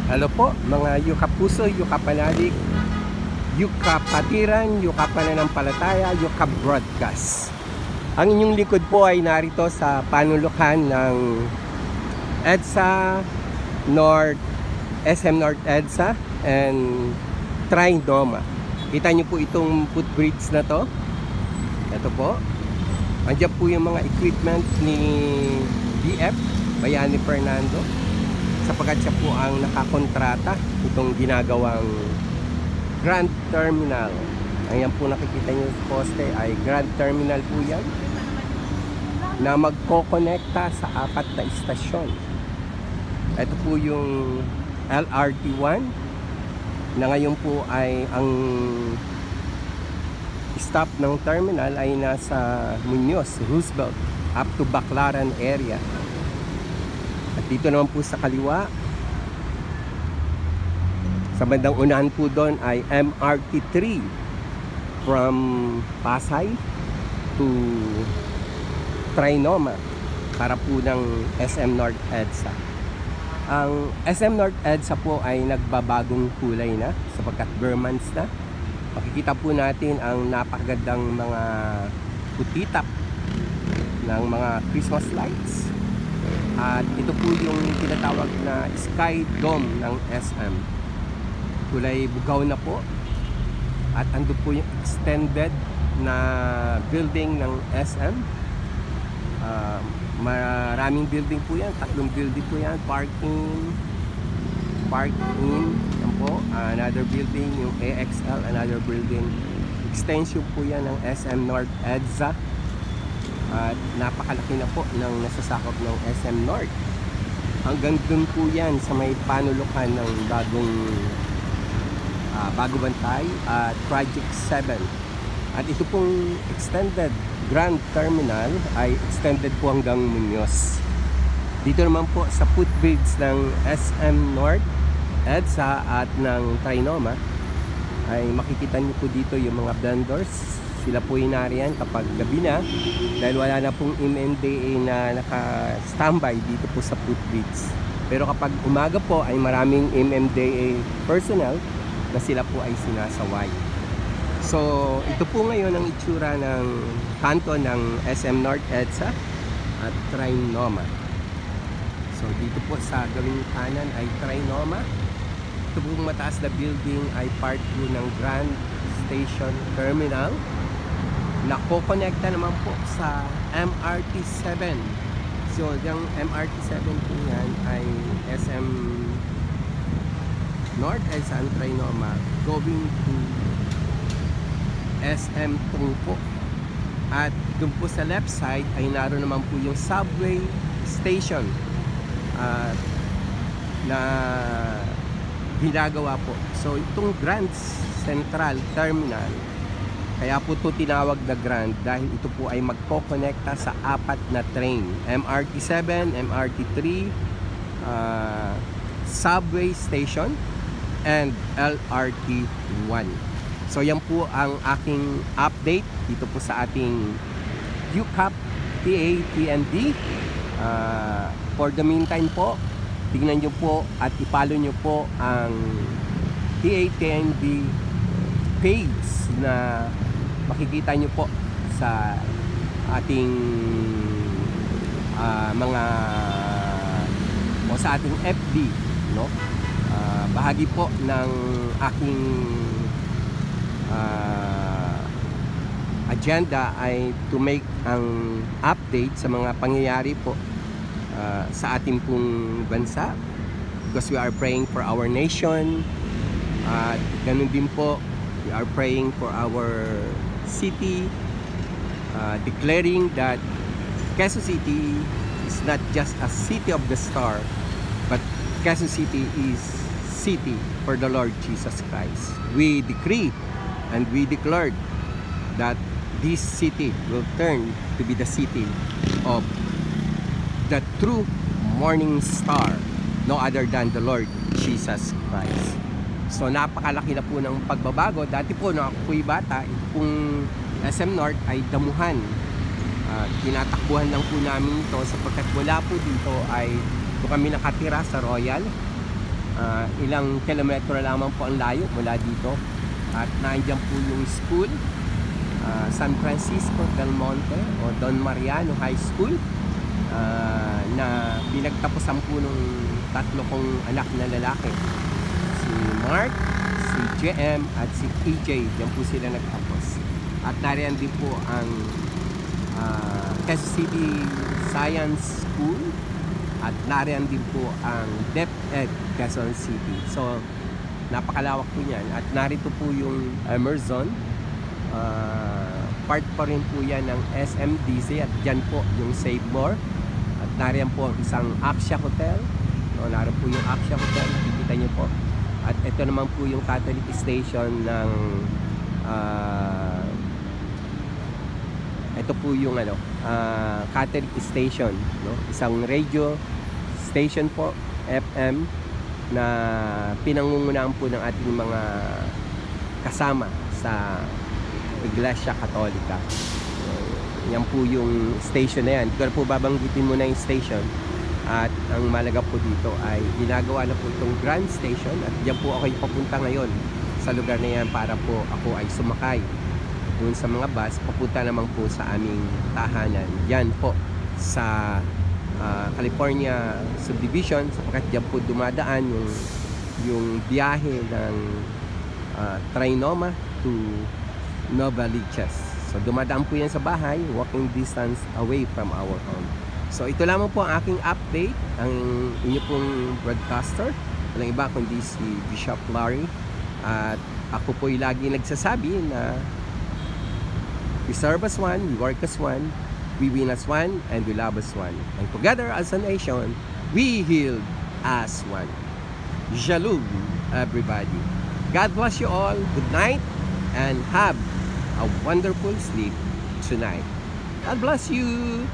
Hello po mga Yukapuso, Yukapanalig, Yukapatiran, Yukapananampalataya, Yukabroadcast. Ang inyong likod po ay narito sa panulukan ng EDSA North, SM North EDSA and Trinoma. Kita nyo po itong footbridge na to. Ito po. Andiyan po yung mga equipment ni DF, Bayani Fernando, sapagkat siya po ang nakakontrata itong ginagawang Grand Terminal. Ayan po nakikita nyo sa poste ay Grand Terminal po yan na magkokonekta sa 4 na istasyon. Ito po yung LRT1 na ngayon po ay ang stop ng terminal ay nasa Muñoz, Roosevelt up to Baclaran area. At dito naman po sa kaliwa, sa bandang unahan po doon ay MRT3 from Pasay to Trinoma para po ng SM North EDSA. Ang SM North EDSA po ay nagbabagong kulay na sapagkat Burmans na. Makikita po natin ang napakagandang mga putitap ng mga Christmas lights. At ito po yung tinatawag na Sky Dome ng SM. Kulay bugaw na po. At ando po yung extended na building ng SM. Maraming building po yan. 3 building po yan. Parking, park-in. Yan po. Another building, yung AXL. Another building. Extension po yan ng SM North EDSA. At napakalaki na po ng nasasakop ng SM North. Hanggang dun po yan sa may panulukan ng Bago Bantay at Project 7. At ito pong extended Grand Terminal ay extended po hanggang Muñoz. Dito naman po sa footbridge ng SM North EDSA at ng Trinoma ay makikita niyo po dito yung mga vendors. Sila po yung nariyan kapag gabi na dahil wala na pong MMDA na naka-standby dito po sa footbridge. Pero kapag umaga po ay maraming MMDA personnel na sila po ay sinasaway. So ito po ngayon ang itsura ng kanto ng SM North EDSA at Trinoma. So dito po sa gawing kanan ay Trinoma. Ito pong mataas na building ay part po ng Grand Station Terminal. Nako-connecta naman po sa MRT7. So, yung MRT7 po yan ay SM North EDSA and Trinoma going to SM Tungpo. At dun po sa left side ay naroon naman po yung subway station na ginagawa po. So, itong Grand Central Terminal, kaya po ito tinawag na Grand dahil ito po ay magkokonekta sa 4 na train. MRT7, MRT3, Subway Station, and LRT1. So yan po ang aking update dito po sa ating UCAP TATND. For the meantime po, tignan nyo po at ipalo nyo po ang TATND page na makikita nyo po sa ating sa ating FB, no? Bahagi po ng aking agenda ay to make ang update sa mga pangyayari po sa ating pong bansa, because we are praying for our nation. At ganun din po, we are praying for our city, declaring that Quezon City is not just a city of the star, but Quezon City is city for the Lord Jesus Christ. We decree and we declared that this city will turn to be the city of the true morning star, no other than the Lord Jesus Christ. So napakalaki na po ng pagbabago. Dati po nung ako po'y bata, kung SM North ay damuhan. Tinatakbuhan lang po namin ito sapagkat wala po dito ay kung kami nakatira sa Royal. Ilang kilometro lamang po ang layo mula dito. At nandiyan po yung school, San Francisco del Monte o Don Mariano High School, na pinagtapusan po nung tatlo kong anak na lalaki, si Mark, si JM at si PJ. Diyan po sila nagtapos. At nariyan din po ang Quezon City Science School at nariyan din po ang DepEd Quezon City. So napakalawak po yan. At narito po yung Emerson, part pa rin po yan ng SMDC, at dyan po yung Save More. At nariyan po isang Aksha Hotel. No, nariyan po yung Aksha Hotel, nakikita nyo po. At ito naman po yung Catholic Station ng ito po yung Catholic Station, no? Isang radio station po, FM, na pinangungunahan po ng ating mga kasama sa Iglesia Katolika. Yan po yung station na yan. Hindi ko na po babanggitin muna yung station. At ang malaga po dito ay ginagawa na po itong Grand Station, at diyan po ako papunta ngayon sa lugar na yan para po ako ay sumakay doon sa mga bus papunta naman po sa aming tahanan. Yan po sa California Subdivision, sapagkat diyan po dumadaan yung biyahe ng Trinoma to Nova Liches. So dumadaan po yan sa bahay, walking distance away from our home. So ito lamang po ang aking update, ang inyo pong broadcaster, walang iba kundi si Bishop Larry. At ako po'y lagi nagsasabi na we serve as one, we work as one, we win as one, and we love as one. And together as a nation, we heal as one. Shalom, everybody. God bless you all. Good night and have a wonderful sleep tonight. God bless you.